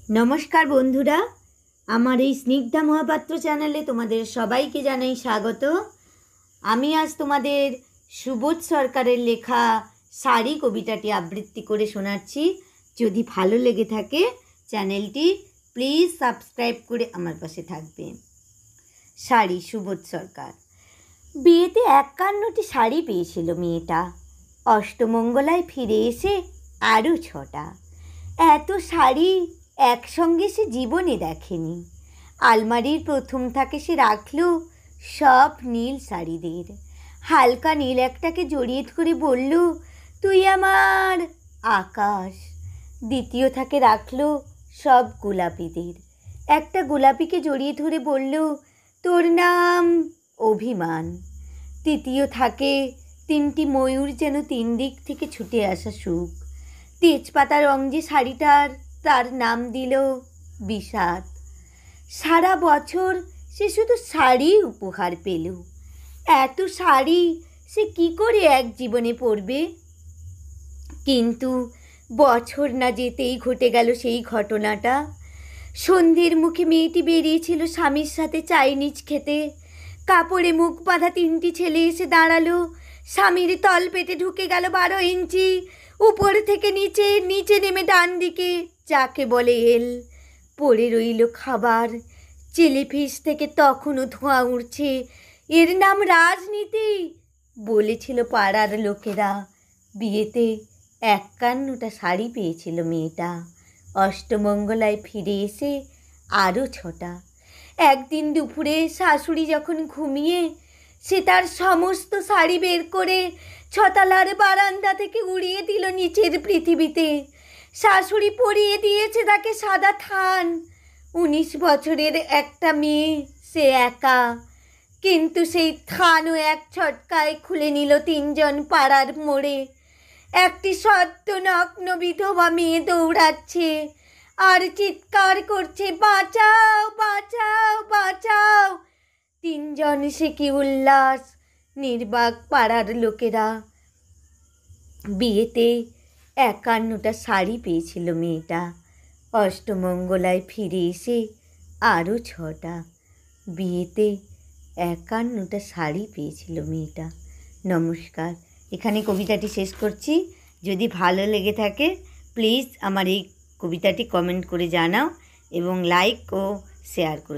নমস্কার বন্ধুরা, আমার এই স্নিগ্ধা মহাপাত্র চ্যানেলে তোমাদের সবাইকে জানাই স্বাগত। আমি আজ তোমাদের সুবোধ সরকারের লেখা শাড়ি কবিতাটি আবৃত্তি করে শোনাচ্ছি। যদি ভালো লেগে থাকে চ্যানেলটি প্লিজ সাবস্ক্রাইব করে আমার পাশে থাকবে। শাড়ি, সুবোধ সরকার। বিয়েতে 51টি শাড়ি পেয়েছিল মেয়েটা, অষ্টমঙ্গলায় ফিরে এসে আরও 6টা। এত শাড়ি একসঙ্গে সে জীবনে দেখেনি। আলমারির প্রথম থাকে সে রাখল সব নীল শাড়িদের। হালকা নীল একটাকে জড়িয়ে ধরে বলল, তুই আমার আকাশ। দ্বিতীয় থাকে রাখল সব গোলাপিদের। একটা গোলাপিকে জড়িয়ে ধরে বলল, তোর নাম অভিমান। তৃতীয় থাকে 3টি ময়ূর, যেন 3 দিক থেকে ছুটে আসা সুখ। তেজপাতা রং যে শাড়িটার, তার নাম দিল বিষাদ। সারা বছর সে শুধু শাড়ি উপহার পেল। এত শাড়ি সে কি করে এক জীবনে পরবে? কিন্তু বছর না যেতেই ঘটে গেল সেই ঘটনাটা। সন্ধ্যের মুখে মেয়েটি বেরিয়েছিল স্বামীর সাথে চাইনিজ খেতে। কাপড়ে মুখ বাঁধা 3টি ছেলে এসে দাঁড়ালো। স্বামীর তল পেটে ঢুকে গেল 12 ইঞ্চি। উপর থেকে নিচে, নিচে নেমে ডান দিকে, যাকে বলে এল। পড়ে রইল খাবার। জেলিফিশ থেকে তখনও ধোঁয়া উঠছে। এর নাম রাজনীতি, বলেছিল পাড়ার লোকেরা। বিয়েতে 51টা শাড়ি পেয়েছিল মেয়েটা, অষ্টমঙ্গলায় ফিরে এসে আরও 6টা। একদিন দুপুরে শাশুড়ি যখন ঘুমিয়ে, সে তার সমস্ত শাড়ি বের করে 6তলার বারান্দা থেকে উড়িয়ে দিল নিচের পৃথিবীতে। শাশুড়ি পরিয়ে দিয়েছে তাকে সাদা থান। 19 বছরের একটা মেয়ে, সে একা। কিন্তু সেই থানও এক ছটকায় খুলে নিল 3 জন পাড়ার মোড়ে। একটি সদ্য নগ্ন বিধবা মেয়ে দৌড়াচ্ছে আর চিৎকার করছে, বাঁচাও বাঁচাও বাঁচাও। 3 জন সে কি উল্লাস, নির্বাক পাড়ার লোকেরা। বিয়েতে 51টা শাড়ি পেয়েছিল মেয়েটা, অষ্টমঙ্গলায় ফিরে এসে আরও 6টা। বিয়েতে 51টা শাড়ি পেয়েছিল মেয়েটা। নমস্কার, এখানে কবিতাটি শেষ করছি। যদি ভালো লেগে থাকে প্লিজ আমার এই কবিতাটি কমেন্ট করে জানাও এবং লাইক ও শেয়ার করে